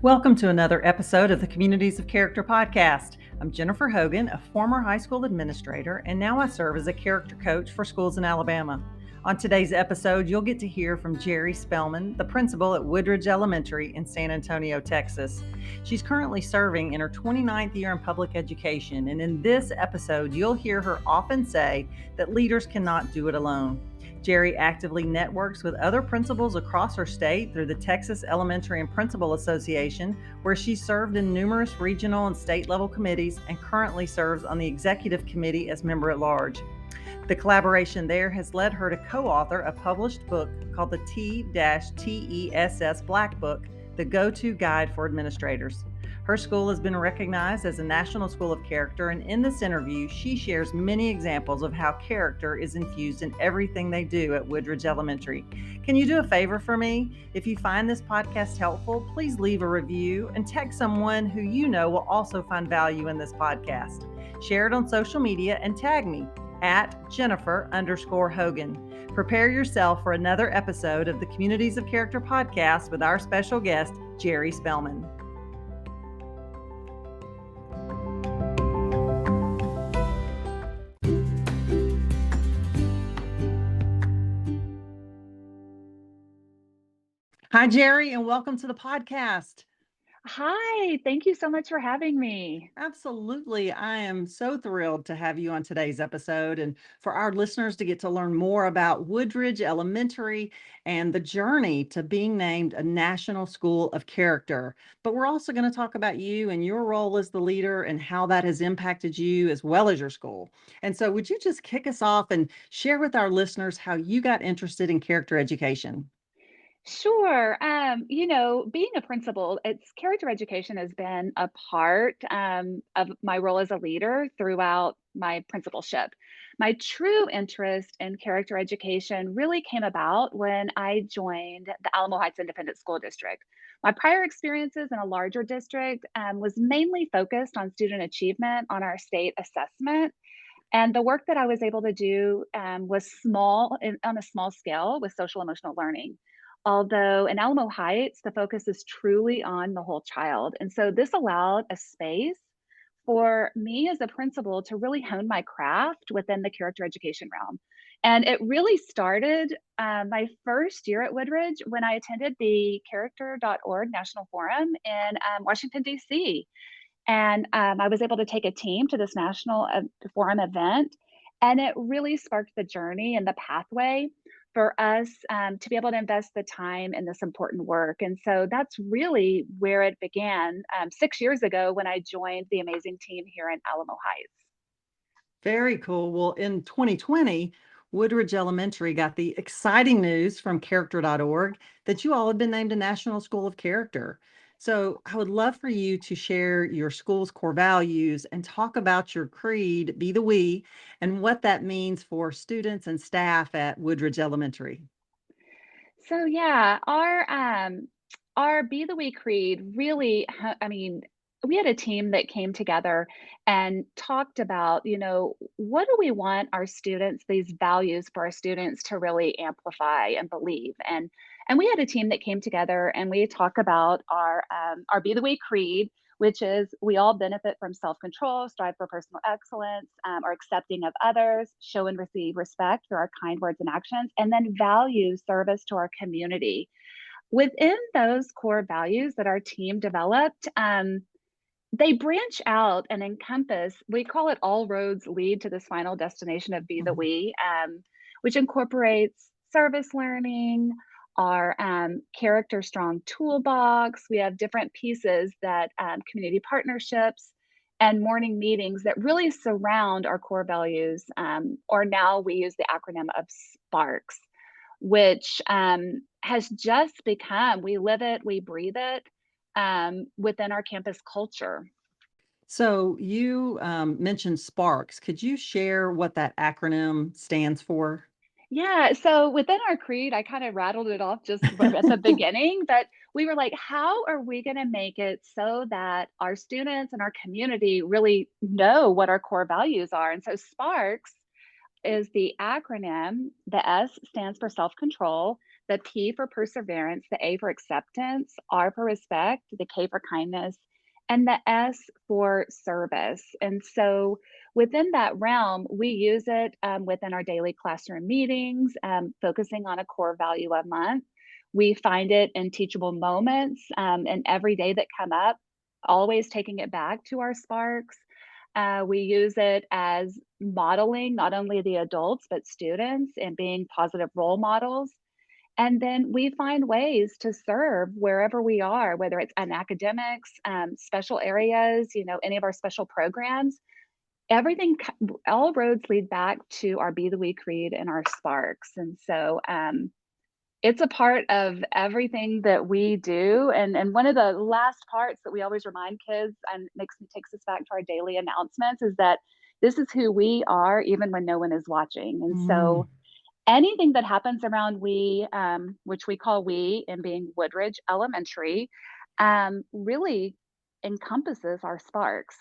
Welcome to another episode of the Communities of Character podcast. I'm Jennifer Hogan, a former high school administrator, and now I serve as a character coach for schools in Alabama. On today's episode, you'll get to hear from Gerrie Spellmann, the principal at Woodridge Elementary in San Antonio, Texas. She's currently serving in her 29th year in public education, and in this episode, you'll hear her often say that leaders cannot do it alone. Gerrie actively networks with other principals across her state through the Texas Elementary and Principal Association, where she served in numerous regional and state level committees and currently serves on the executive committee as member at large. The collaboration there has led her to co-author a published book called the T-TESS Blackbook, the go-to guide for administrators. Her school has been recognized as a National School of Character, and in this interview, she shares many examples of how character is infused in everything they do at Woodridge Elementary. Can you do a favor for me? If you find this podcast helpful, please leave a review and tag someone who you know will also find value in this podcast. Share it on social media and tag me at Jennifer_Hogan. Prepare yourself for another episode of the Communities of Character podcast with our special guest, Gerrie Spellmann. Hi, Gerrie, and welcome to the podcast. Hi, thank you so much for having me. Absolutely. I am so thrilled to have you on today's episode and for our listeners to get to learn more about Woodridge Elementary and the journey to being named a National School of Character. But we're also going to talk about you and your role as the leader and how that has impacted you as well as your school. And so would you just kick us off and share with our listeners how you got interested in character education? Sure. Being a principal, it's character education has been a part of my role as a leader throughout my principalship. My true interest in character education really came about when I joined the Alamo Heights Independent School District. My prior experiences in a larger district was mainly focused on student achievement on our state assessment. And the work that I was able to do was on a small scale with social emotional learning. Although in Alamo Heights, the focus is truly on the whole child. And so this allowed a space for me as a principal to really hone my craft within the character education realm. And it really started my first year at Woodridge when I attended the character.org National Forum in Washington, D.C. And I was able to take a team to this national forum event. And it really sparked the journey and the pathway for us to be able to invest the time in this important work. And so that's really where it began 6 years ago when I joined the amazing team here in Alamo Heights. Very cool. Well, in 2020, Woodridge Elementary got the exciting news from character.org that you all had been named a National School of Character. So I would love for you to share your school's core values and talk about your creed, Be the We, and what that means for students and staff at Woodridge Elementary. So yeah, our Be the We creed really, we had a team that came together and talked about, what do we want our students, these values for our students to really amplify and believe. And we had a team that came together and we talk about our Be the We creed, which is we all benefit from self-control, strive for personal excellence, are accepting of others, show and receive respect through our kind words and actions, and then value service to our community. Within those core values that our team developed, they branch out and encompass, we call it all roads lead to this final destination of Be the Mhm. We, which incorporates service learning, our character strong toolbox. We have different pieces that community partnerships and morning meetings that really surround our core values, or now we use the acronym of SPARKS, which has just become, we live it, we breathe it within our campus culture. So you mentioned Sparks. Could you share what that acronym stands for? Yeah, so within our creed, I kind of rattled it off just at the beginning, but we were like, how are we going to make it so that our students and our community really know what our core values are? And so SPARKS is the acronym. The S stands for self-control, the P for perseverance, the A for acceptance, R for respect, the K for kindness, and the S for service. And so within that realm, we use it within our daily classroom meetings, focusing on a core value a month. We find it in teachable moments and every day that come up, always taking it back to our sparks. We use it as modeling not only the adults, but students and being positive role models. And then we find ways to serve wherever we are, whether it's in academics, special areas, any of our special programs. Everything, all roads lead back to our Be the We Creed and our sparks. And so it's a part of everything that we do. And one of the last parts that we always remind kids and takes us back to our daily announcements is that this is who we are, even when no one is watching. And so anything that happens around we, which we call we in being Woodridge Elementary, really encompasses our sparks.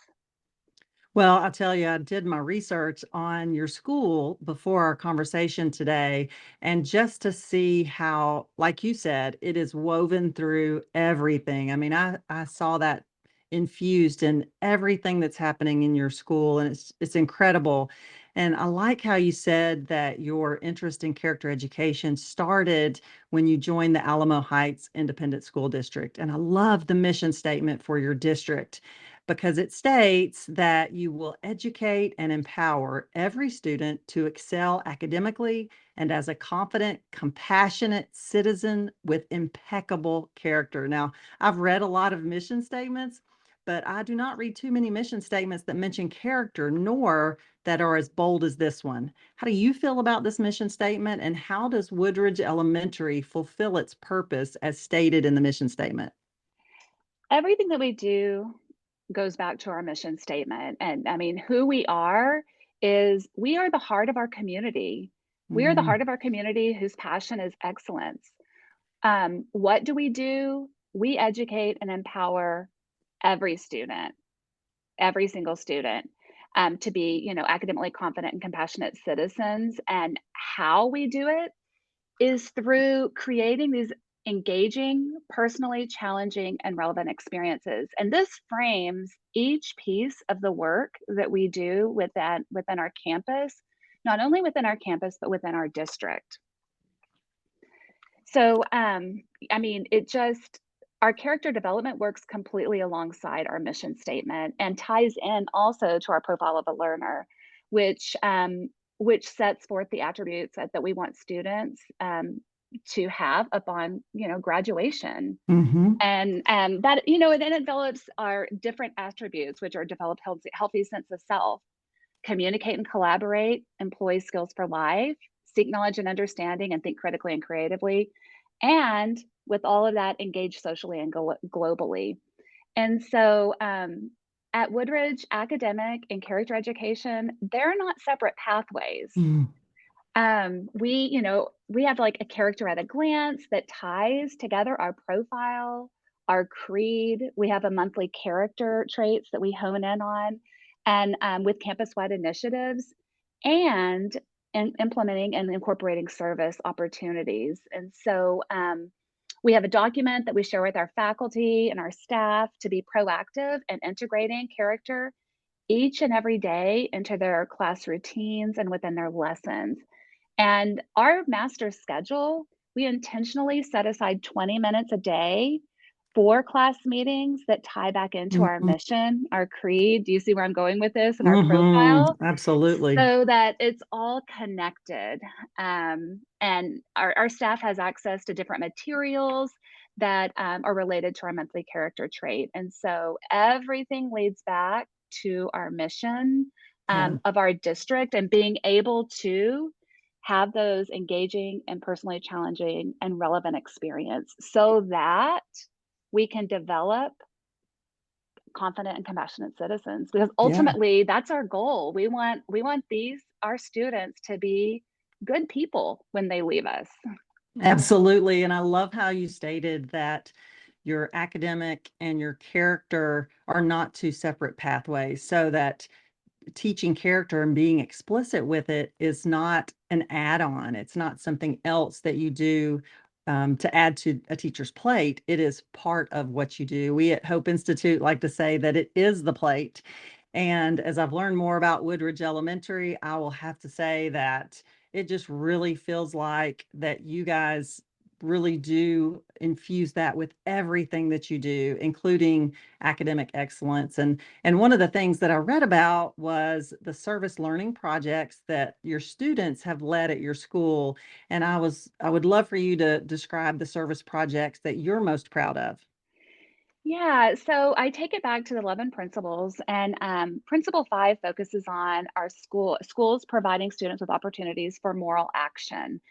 Well, I'll tell you, I did my research on your school before our conversation today, and just to see how, like you said, it is woven through everything. I mean, I saw that infused in everything that's happening in your school, and it's incredible. And I like how you said that your interest in character education started when you joined the Alamo Heights Independent School District. And I love the mission statement for your district, because it states that you will educate and empower every student to excel academically and as a confident, compassionate citizen with impeccable character. Now, I've read a lot of mission statements, but I do not read too many mission statements that mention character, nor that are as bold as this one. How do you feel about this mission statement, and how does Woodridge Elementary fulfill its purpose as stated in the mission statement? Everything that we do goes back to our mission statement. And I mean, who we are is we are the heart of our community. We are the Mm, heart of our community whose passion is excellence. What do? We educate and empower every student, every single student, to be, academically confident and compassionate citizens. And how we do it is through creating these engaging, personally challenging, and relevant experiences. And this frames each piece of the work that we do within our campus, not only within our campus, but within our district. So, I mean, our character development works completely alongside our mission statement and ties in also to our profile of a learner, which which sets forth the attributes that we want students to have upon graduation. mhm. And that it then develops our different attributes, which are develop healthy sense of self, communicate and collaborate, employ skills for life, seek knowledge and understanding, and think critically and creatively. And with all of that, engage socially and globally. And so at Woodridge, academic and character education, they're not separate pathways. Mm. We have like a character at a glance that ties together our profile, our creed. We have a monthly character traits that we hone in on, and with campus-wide initiatives, and implementing and incorporating service opportunities. And so we have a document that we share with our faculty and our staff to be proactive and integrating character each and every day into their class routines and within their lessons. And our master schedule, we intentionally set aside 20 minutes a day for class meetings that tie back into our Mhm. mission, our creed. Do you see where I'm going with this, and our Mhm. profile? Absolutely. So that it's all connected. And our staff has access to different materials that are related to our monthly character trait. And so everything leads back to our mission Yeah. of our district, and being able to have those engaging and personally challenging and relevant experience so that we can develop confident and compassionate citizens, because Yeah. ultimately that's our goal. We want these our students to be good people when they leave us. Absolutely. And I love how you stated that your academic and your character are not two separate pathways, so that teaching character and being explicit with it is not an add-on. It's not something else that you do to add to a teacher's plate. It is part of what you do. We at Hope Institute like to say that it is the plate. And as I've learned more about Woodridge Elementary, I will have to say that it just really feels like that you guys really do infuse that with everything that you do, including academic excellence. And one of the things that I read about was the service learning projects that your students have led at your school. And I would love for you to describe the service projects that you're most proud of. Yeah, so I take it back to the 11 principles, and Principle 5 focuses on our schools providing students with opportunities for moral action.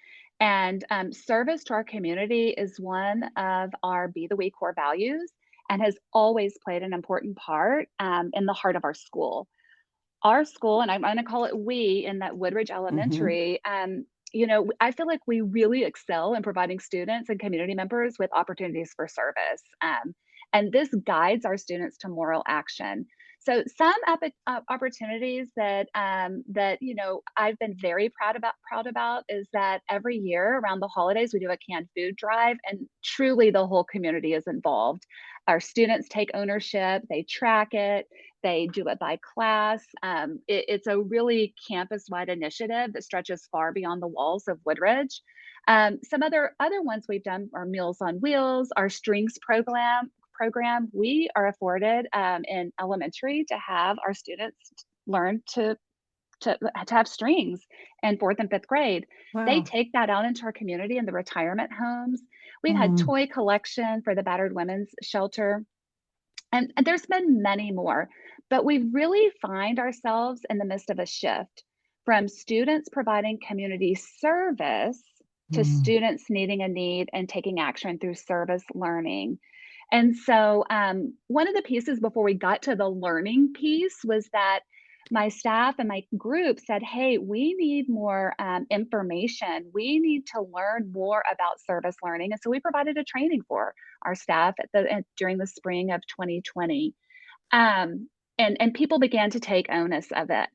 And service to our community is one of our Be the We core values and has always played an important part in the heart of our school. Our school, and I'm going to call it we in that Woodridge Mm-hmm. Elementary, I feel like we really excel in providing students and community members with opportunities for service. And this guides our students to moral action. So some opportunities that I've been very proud about is that every year around the holidays we do a canned food drive, and truly the whole community is involved. Our students take ownership, they track it, they do it by class. It's a really campus-wide initiative that stretches far beyond the walls of Woodridge. Some other ones we've done are Meals on Wheels, our Strings program. We are afforded in elementary to have our students learn to have strings in fourth and fifth grade. They Wow. take that out into our community in the retirement homes. We've had Mm, toy collection for the battered women's shelter. And there's been many more, but we really find ourselves in the midst of a shift from students providing community service to mm, students needing a need and taking action through service learning. And so, one of the pieces before we got to the learning piece was that my staff and my group said, "Hey, we need more information. We need to learn more about service learning." And so we provided a training for our staff during the spring of 2020. And people began to take onus of it.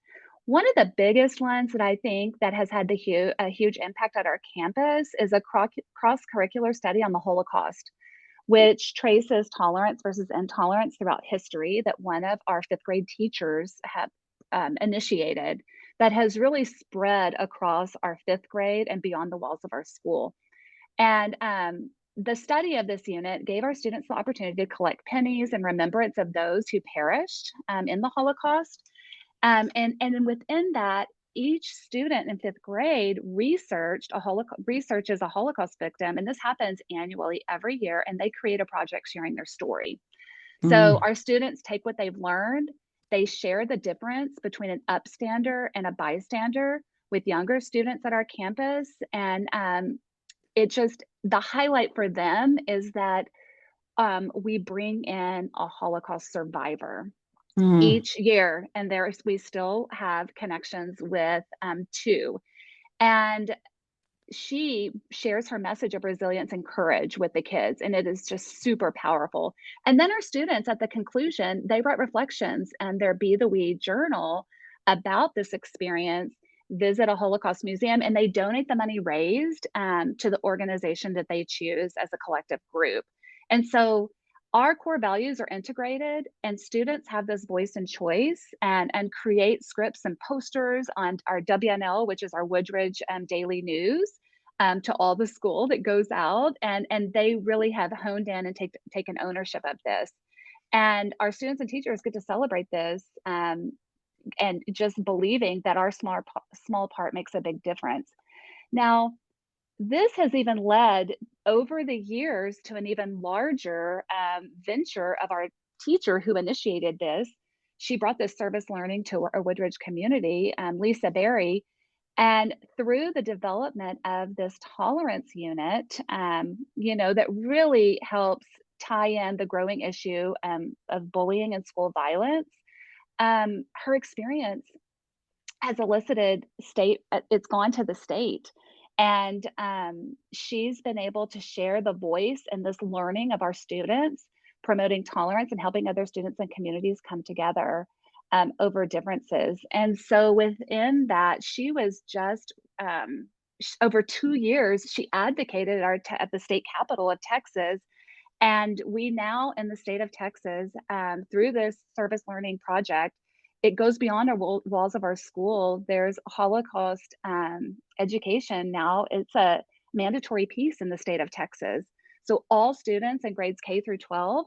One of the biggest ones that I think that has had a huge impact at our campus is a cross-curricular study on the Holocaust, which traces tolerance versus intolerance throughout history that one of our fifth grade teachers have initiated, that has really spread across our fifth grade and beyond the walls of our school. And the study of this unit gave our students the opportunity to collect pennies in remembrance of those who perished in the Holocaust. And then within that, each student in fifth grade researches a Holocaust victim, and this happens annually every year, and they create a project sharing their story. So mm, our students take what they've learned, they share the difference between an upstander and a bystander with younger students at our campus, and it just the highlight for them is that we bring in a Holocaust survivor mm, each year, and we still have connections with two. And she shares her message of resilience and courage with the kids, and it is just super powerful. And then our students at the conclusion, they write reflections and their Be the We journal about this experience, visit a Holocaust museum, and they donate the money raised to the organization that they choose as a collective group. And so our core values are integrated, and students have this voice and choice, and create scripts and posters on our WNL, which is our Woodridge Daily News, to all the school that goes out, and they really have honed in and taken ownership of this. And our students and teachers get to celebrate this, and just believing that our small part makes a big difference. Now, this has even led over the years to an even larger venture of our teacher who initiated this. She brought this service learning to our Woodridge community, Lisa Berry, and through the development of this tolerance unit, that really helps tie in the growing issue of bullying and school violence. Her experience has elicited it's gone to the state. And she's been able to share the voice and this learning of our students, promoting tolerance and helping other students and communities come together over differences. And so within that, she was just over 2 years, she advocated at the state capitol of Texas. And we now, in the state of Texas, through this service learning project, it goes beyond our walls of our school. There's Holocaust education now. It's a mandatory piece in the state of Texas. So all students in grades K through 12,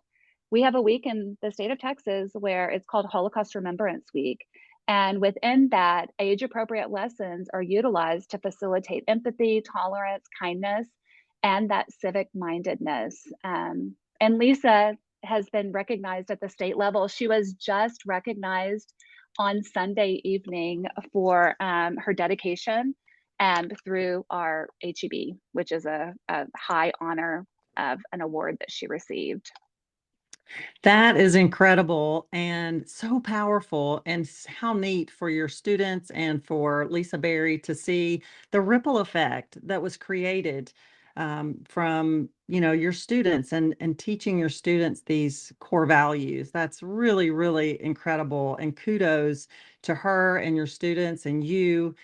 we have a week in the state of Texas where it's called Holocaust Remembrance Week. And within that, age appropriate lessons are utilized to facilitate empathy, tolerance, kindness, and that civic mindedness. And Lisa has been recognized at the state level. She was just recognized on Sunday evening for her dedication through our HEB, which is a high honor of an award that she received. That is incredible and so powerful, and how neat for your students and for Lisa Berry to see the ripple effect that was created from your students and teaching your students these core values. That's really, really incredible, and kudos to her and your students and you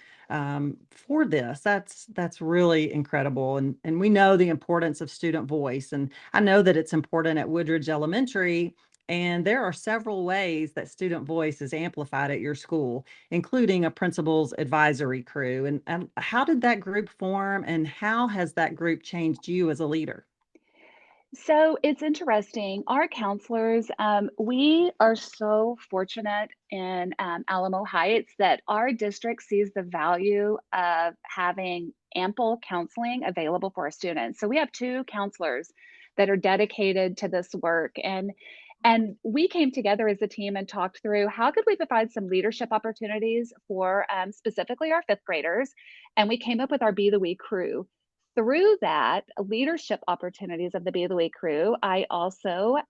for this. That's really incredible, and we know the importance of student voice, and I know that it's important at Woodridge Elementary, and there are several ways that student voice is amplified at your school, including a principal's advisory crew. And how did that group form, and how has that group changed you as a leader? So it's interesting. Our counselors, we are so fortunate in Alamo Heights that our district sees the value of having ample counseling available for our students. So we have 2 counselors that are dedicated to this work. And we came together as a team and talked through how could we provide some leadership opportunities for specifically our 5th graders. And we came up with our Be the We crew. Through that leadership opportunities of the Be the Way crew, we also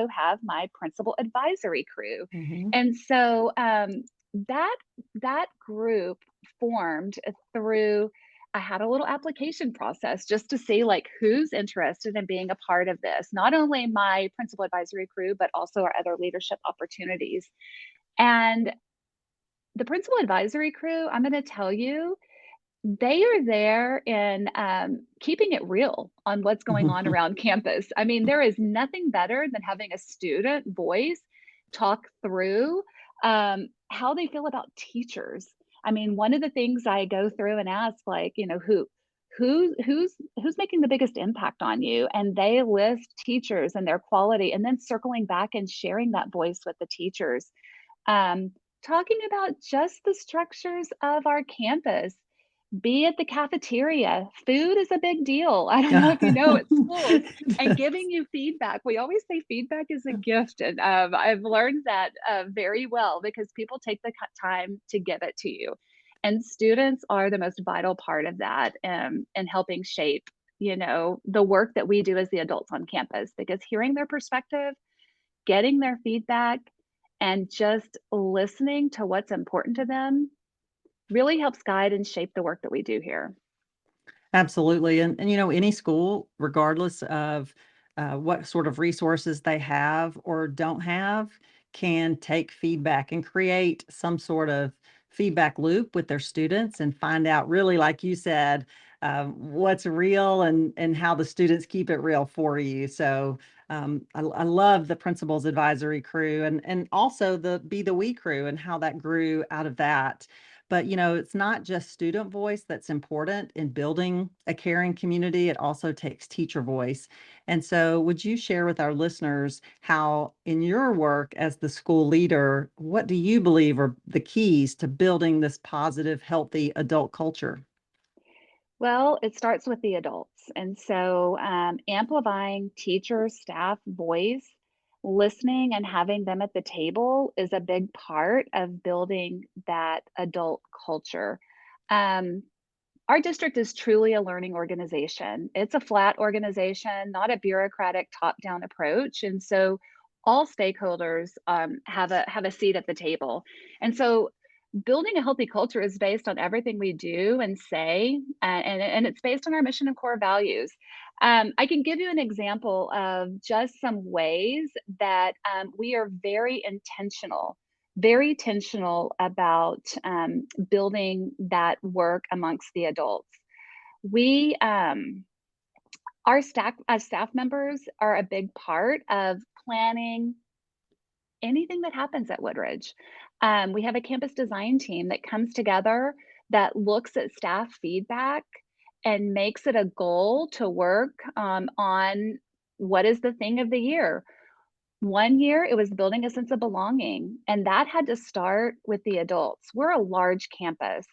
have my principal advisory crew. Mhm. And so that that group formed through, I had a little application process just to see like who's interested in being a part of this, not only my principal advisory crew, but also our other leadership opportunities. And the principal advisory crew, I'm going to tell you, they are there in keeping it real on what's going on around campus. I mean, there is nothing better than having a student voice talk through how they feel about teachers. I mean, one of the things I go through and ask, like, who's making the biggest impact on you, and they list teachers and their quality, and then circling back and sharing that voice with the teachers. Um, Talking about just the structures of our campus, be at the cafeteria. Food is a big deal. I don't know if you know at schools, and giving you feedback. We always say feedback is a gift. And I've learned that very well because people take the time to give it to you. And students are the most vital part of that in helping shape, the work that we do as the adults on campus, because hearing their perspective, getting their feedback, and just listening to what's important to them really helps guide and shape the work that we do here. Absolutely. And any school, regardless of what sort of resources they have or don't have, can take feedback and create some sort of feedback loop with their students and find out, really, like you said, what's real, and how the students keep it real for you. So I love the principal's advisory crew, and also the Be the We crew, and how that grew out of that. But it's not just student voice that's important in building a caring community. It also takes teacher voice. And so would you share with our listeners how, in your work as the school leader, what do you believe are the keys to building this positive, healthy adult culture? Well, it starts with the adults. And so amplifying teacher, staff voice, listening and having them at the table is a big part of building that adult culture. Um, our district is truly a learning organization. It's a flat organization, not a bureaucratic top-down approach. And so all stakeholders have a seat at the table. And so building a healthy culture is based on everything we do and say, and it's based on our mission and core values. I can give you an example of just some ways that we are very intentional very intentional about building that work amongst the adults. We, our staff, as staff members, are a big part of planning anything that happens at Woodridge. We have a campus design team that comes together that looks at staff feedback and makes it a goal to work on what is the thing of the year. One year, it was building a sense of belonging, and that had to start with the adults. We're a large campus,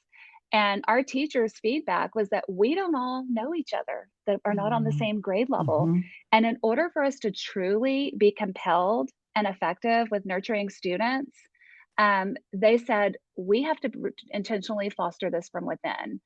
and our teachers' feedback was that we don't all know each other, that are not on the same grade level. Mm-hmm. And in order for us to truly be compelled and effective with nurturing students, they said, we have to intentionally foster this from within.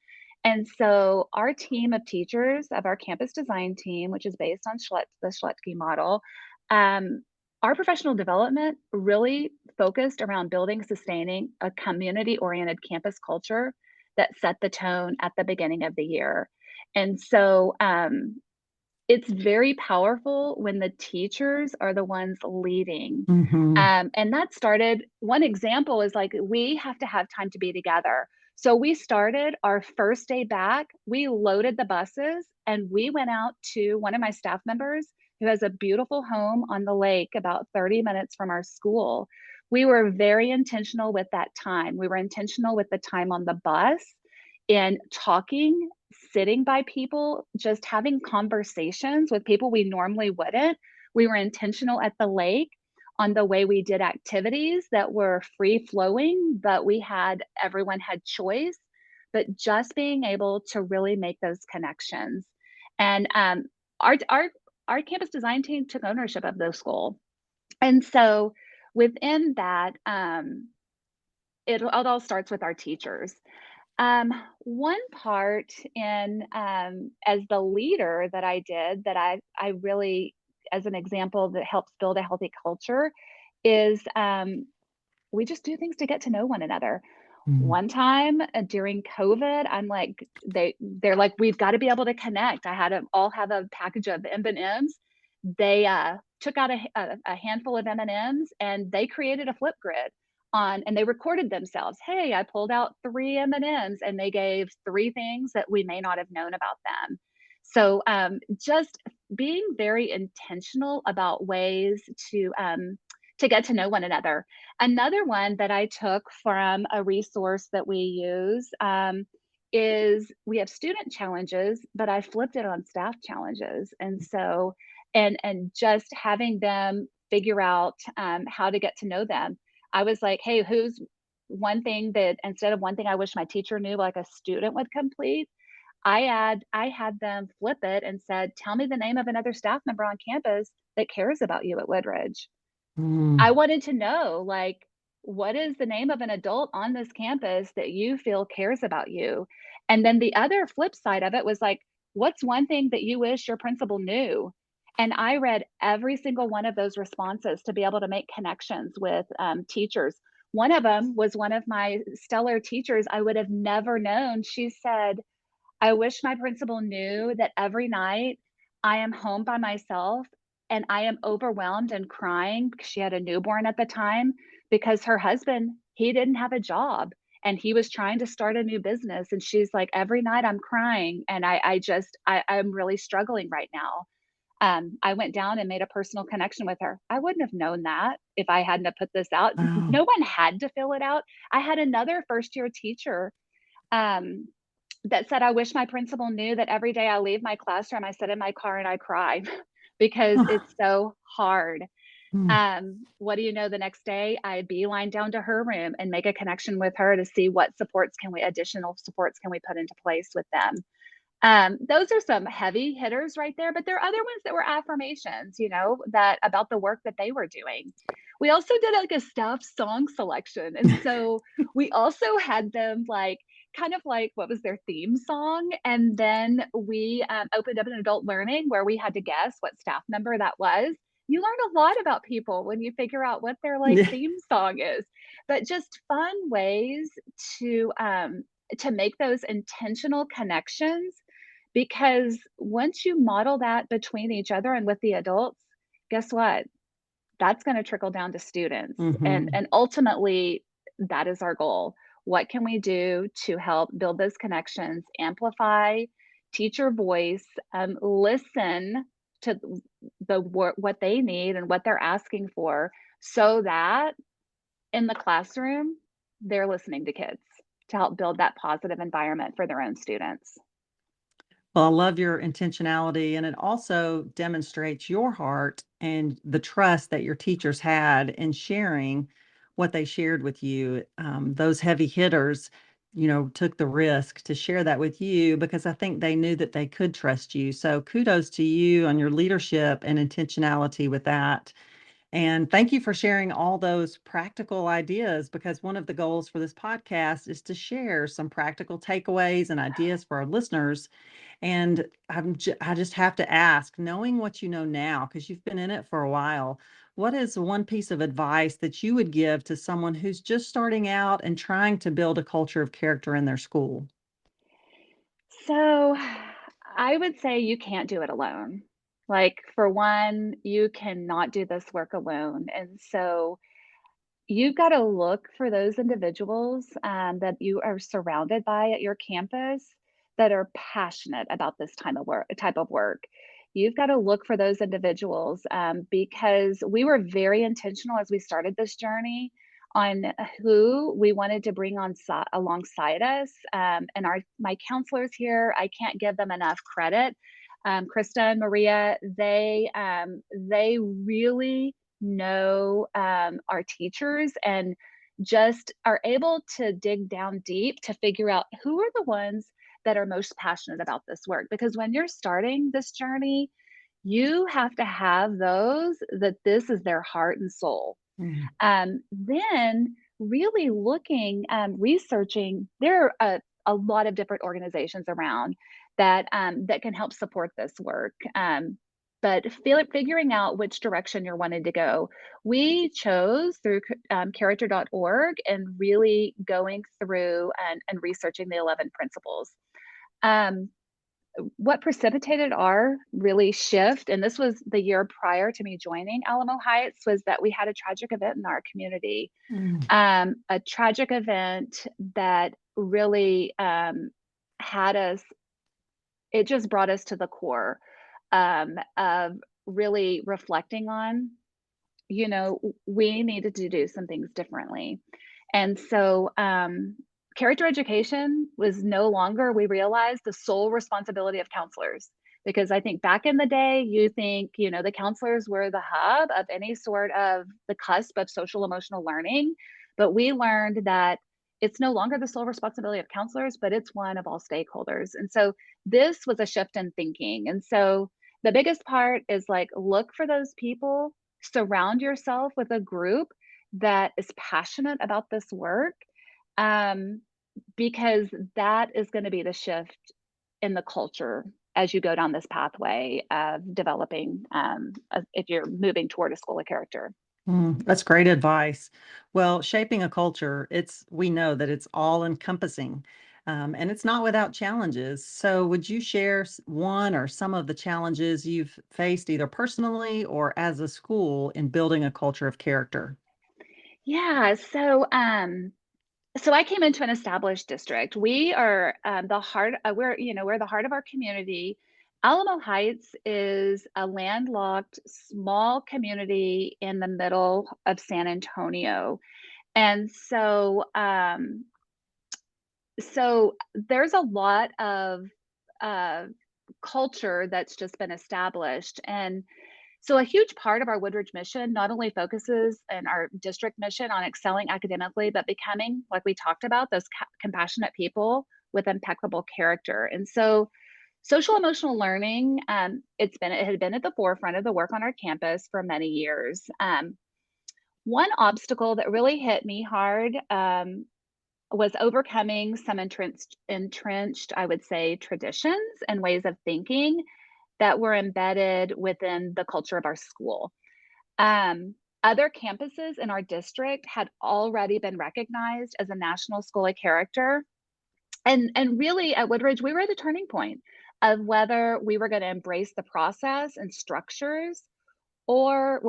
And so our team of teachers of our campus design team, which is based on the Schlettke model, um, our professional development really focused around building, sustaining a community-oriented campus culture that set the tone at the beginning of the year. And so it's very powerful when the teachers are the ones leading. Mm-hmm. And that started, one example is like, we have to have time to be together. So we started our first day back, we loaded the buses and we went out to one of my staff members who has a beautiful home on the lake about 30 minutes from our school. We were very intentional with that time. We were intentional with the time on the bus in talking, sitting by people, just having conversations with people we normally wouldn't. We were intentional at the lake on the way we did activities that were free flowing, but everyone had choice, but just being able to really make those connections. And our, our, our campus design team took ownership of this goal. And so within that, it all starts with our teachers. One part in as the leader that I did that I really, as an example that helps build a healthy culture, is we just do things to get to know one another. Mm-hmm. One time during COVID, I'm like, they're like, we've got to be able to connect. I had them all have a package of M&Ms. They took out a handful of M&Ms and they created a flip grid and they recorded themselves. Hey, I pulled out 3 M&Ms and they gave 3 things that we may not have known about them. So just being very intentional about ways to get to know one another. Another one that I took from a resource that we use is we have student challenges, but I flipped it on staff challenges. And so, and just having them figure out how to get to know them. I was like, hey, who's one thing that instead of one thing I wish my teacher knew, like a student would complete, I had them flip it and said, tell me the name of another staff member on campus that cares about you at Woodridge. Mm-hmm. I wanted to know, like, what is the name of an adult on this campus that you feel cares about you? And then the other flip side of it was like, what's one thing that you wish your principal knew? And I read every single one of those responses to be able to make connections with teachers. One of them was one of my stellar teachers I would have never known. She said, I wish my principal knew that every night I am home by myself and I am overwhelmed and crying because she had a newborn at the time because her husband, he didn't have a job and he was trying to start a new business. And she's like, every night I'm crying and I'm really struggling right now. I went down and made a personal connection with her. I wouldn't have known that if I hadn't have put this out. Wow. No one had to fill it out. I had another first year teacher um, that said, I wish my principal knew that every day I leave my classroom, I sit in my car and I cry because it's so hard. Mm-hmm. What do you know? The next day, I beeline down to her room and make a connection with her to see what additional supports can we put into place with them. Those are some heavy hitters right there, but there are other ones that were affirmations, that about the work that they were doing. We also did like a staff song selection. And so we also had them kind of like what was their theme song. And then we opened up an adult learning where we had to guess what staff member that was. You learn a lot about people when you figure out what their Yeah. theme song is, but just fun ways to make those intentional connections, because once you model that between each other and with the adults, guess what? that's going to trickle down to students. Mm-hmm. And ultimately, that is our goal. What can we do to help build those connections, amplify teacher voice, listen to what they need and what they're asking for, so that in the classroom, they're listening to kids to help build that positive environment for their own students. Well, I love your intentionality, and it also demonstrates your heart and the trust that your teachers had in sharing what they shared with you. Those heavy hitters, took the risk to share that with you because I think they knew that they could trust you. So kudos to you on your leadership and intentionality with that. And thank you for sharing all those practical ideas, because one of the goals for this podcast is to share some practical takeaways and ideas for our listeners. And I just have to ask, knowing what you know now, because you've been in it for a while, what is one piece of advice that you would give to someone who's just starting out and trying to build a culture of character in their school? So I would say you can't do it alone. Like, for one, you cannot do this work alone. And so you've got to look for those individuals that you are surrounded by at your campus that are passionate about this type of work. You've got to look for those individuals because we were very intentional as we started this journey on who we wanted to bring on alongside us. And my counselors here, I can't give them enough credit. Krista and Maria, they really know our teachers and just are able to dig down deep to figure out who are the ones that are most passionate about this work. Because when you're starting this journey, you have to have those that this is their heart and soul. Mm. Then really looking, researching, there are a lot of different organizations around that can help support this work. But figuring out which direction you're wanting to go. We chose through character.org and really going through and researching the 11 principles. Um, what precipitated our really shift, and this was the year prior to me joining Alamo Heights, was that we had a tragic event in our community. Mm. A tragic event that really had us, it just brought us to the core of really reflecting on, we needed to do some things differently. And so character education was no longer, we realized, the sole responsibility of counselors. Because I think back in the day, you think, the counselors were the hub of any sort of the cusp of social emotional learning. But we learned that it's no longer the sole responsibility of counselors, but it's one of all stakeholders. And so this was a shift in thinking. And so the biggest part is like, look for those people, surround yourself with a group that is passionate about this work, because that is going to be the shift in the culture as you go down this pathway of developing, if you're moving toward a school of character. That's great advice. Well, shaping a culture, we know that it's all encompassing, and it's not without challenges. So would you share one or some of the challenges you've faced either personally or as a school in building a culture of character? Yeah. So I came into an established district. We are the heart. We're the heart of our community. Alamo Heights is a landlocked small community in the middle of San Antonio, and so there's a lot of uh, culture that's just been established. And so a huge part of our Woodridge mission not only focuses and our district mission on excelling academically, but becoming, like we talked about, those compassionate people with impeccable character. And so social emotional learning, it had been at the forefront of the work on our campus for many years. One obstacle that really hit me hard was overcoming some entrenched, I would say, traditions and ways of thinking that were embedded within the culture of our school. Um, Other campuses in our district had already been recognized as a national school of character. And really at Woodridge, we were at the turning point of whether we were going to embrace the process and structures, or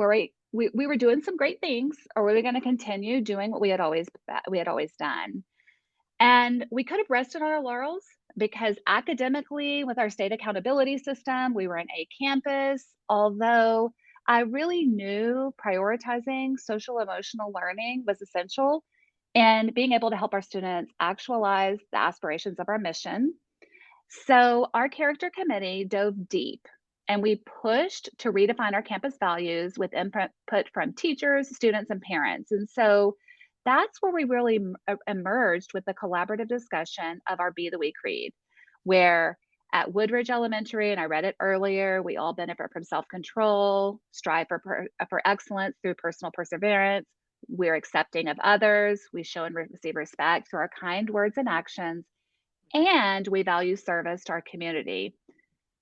we were doing some great things, or were we going to continue doing what we had always done? And we could have rested on our laurels because academically, with our state accountability system, we were an A campus. Although I really knew prioritizing social emotional learning was essential and being able to help our students actualize the aspirations of our mission. So, our character committee dove deep and we pushed to redefine our campus values with input from teachers, students, and parents. And so that's where we really emerged with the collaborative discussion of our Be the We Creed, where at Woodridge Elementary, and I read it earlier, we all benefit from self control, strive for excellence through personal perseverance. We're accepting of others. We show and receive respect through our kind words and actions, and we value service to our community.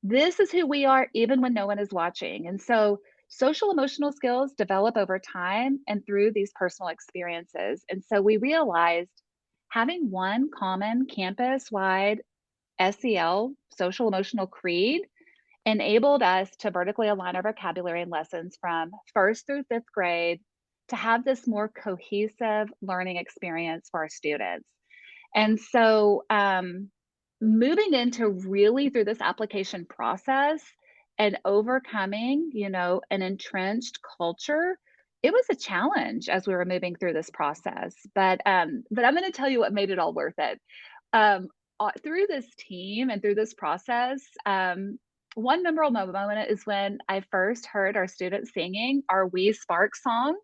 This is who we are even when no one is watching. And so social emotional skills develop over time and through these personal experiences. And so we realized having one common campus wide SEL, social emotional creed, enabled us to vertically align our vocabulary and lessons from first through fifth grade to have this more cohesive learning experience for our students. And so, moving into really through this application process and overcoming, an entrenched culture, it was a challenge as we were moving through this process. But I'm going to tell you what made it all worth it. Through this team and through this process, one memorable moment is when I first heard our students singing our We Spark song,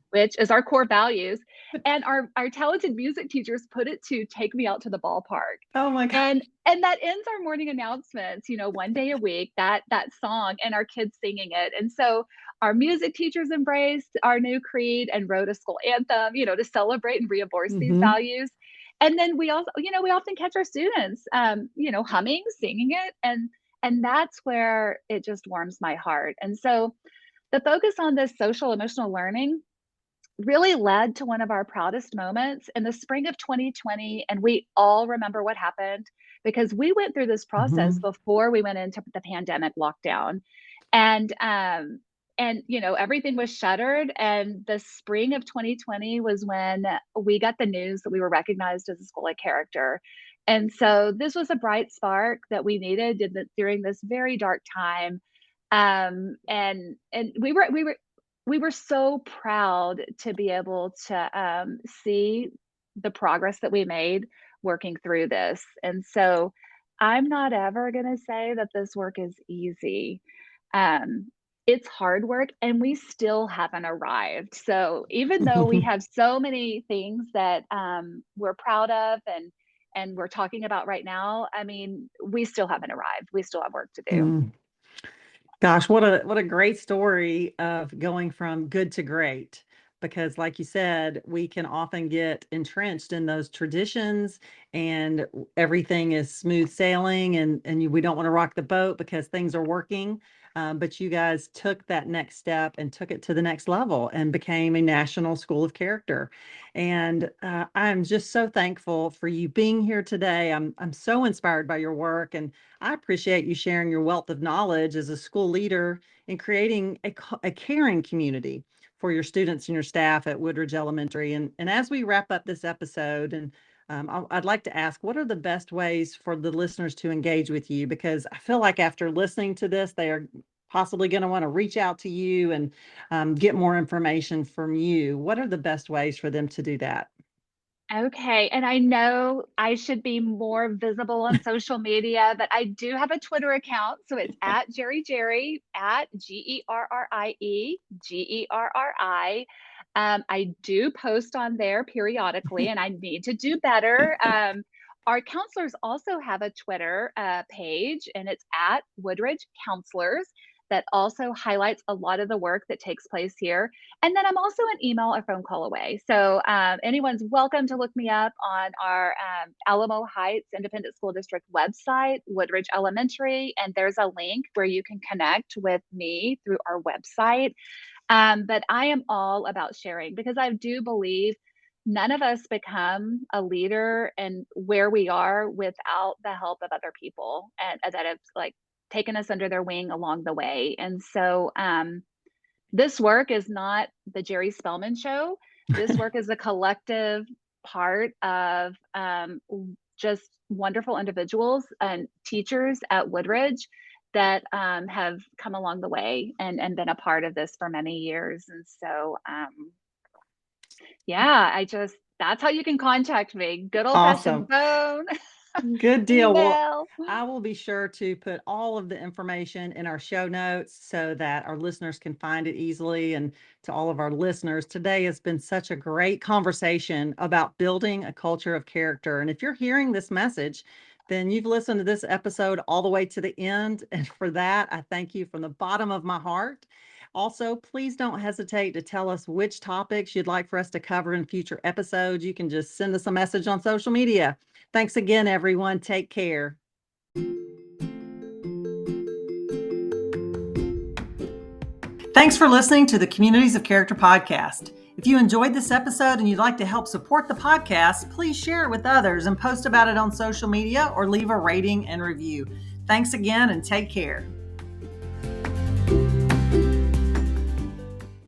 which is our core values. And our talented music teachers put it to Take Me Out to the Ballpark. Oh my God. And that ends our morning announcements, one day a week, that song and our kids singing it. And so our music teachers embraced our new creed and wrote a school anthem, to celebrate and reinforce these Mm-hmm. values. And then we also, we often catch our students, humming, singing it. And that's where it just warms my heart. And so the focus on this social emotional learning really led to one of our proudest moments in the spring of 2020. And we all remember what happened because we went through this process Mm-hmm. before we went into the pandemic lockdown. And everything was shuttered. And the spring of 2020 was when we got the news that we were recognized as a school of character. And so this was a bright spark that we needed during this very dark time. And we were so proud to be able to see the progress that we made working through this. And so I'm not ever going to say that this work is easy. Um, it's hard work and we still haven't arrived. So even though we have so many things that we're proud of and we're talking about right now, I mean, we still haven't arrived. We still have work to do. Mm. Gosh, what a great story of going from good to great. Because, like you said, we can often get entrenched in those traditions, and everything is smooth sailing, and we don't want to rock the boat because things are working. But you guys took that next step and took it to the next level and became a national school of character. And I'm just so thankful for you being here today. I'm so inspired by your work, and I appreciate you sharing your wealth of knowledge as a school leader in creating a caring community for your students and your staff at Woodridge Elementary. And as we wrap up this episode, and I'd like to ask, what are the best ways for the listeners to engage with you? Because I feel like after listening to this, they are possibly going to want to reach out to you and get more information from you. What are the best ways for them to do that? Okay, and I know I should be more visible on social media, but I do have a Twitter account. So it's at Gerrie, at Gerrie. I do post on there periodically, and I need to do better. Our counselors also have a Twitter page, and it's at Woodridge Counselors that also highlights a lot of the work that takes place here. And then I'm also an email or phone call away. So anyone's welcome to look me up on our Alamo Heights Independent School District website, Woodridge Elementary, and there's a link where you can connect with me through our website. But I am all about sharing because I do believe none of us become a leader and where we are without the help of other people and that have like taken us under their wing along the way. And so This work is not the Gerrie Spellmann show. This work is a collective part of just wonderful individuals and teachers at Woodridge that have come along the way and been a part of this for many years. And so, yeah, that's how you can contact me. Good old fashioned phone. Good deal. Email. Well, I will be sure to put all of the information in our show notes so that our listeners can find it easily. And to all of our listeners, today has been such a great conversation about building a culture of character. And if you're hearing this message, then you've listened to this episode all the way to the end. And for that, I thank you from the bottom of my heart. Also, please don't hesitate to tell us which topics you'd like for us to cover in future episodes. You can just send us a message on social media. Thanks again, everyone. Take care. Thanks for listening to the Communities of Character podcast. If you enjoyed this episode and you'd like to help support the podcast, please share it with others and post about it on social media or leave a rating and review. Thanks again and take care.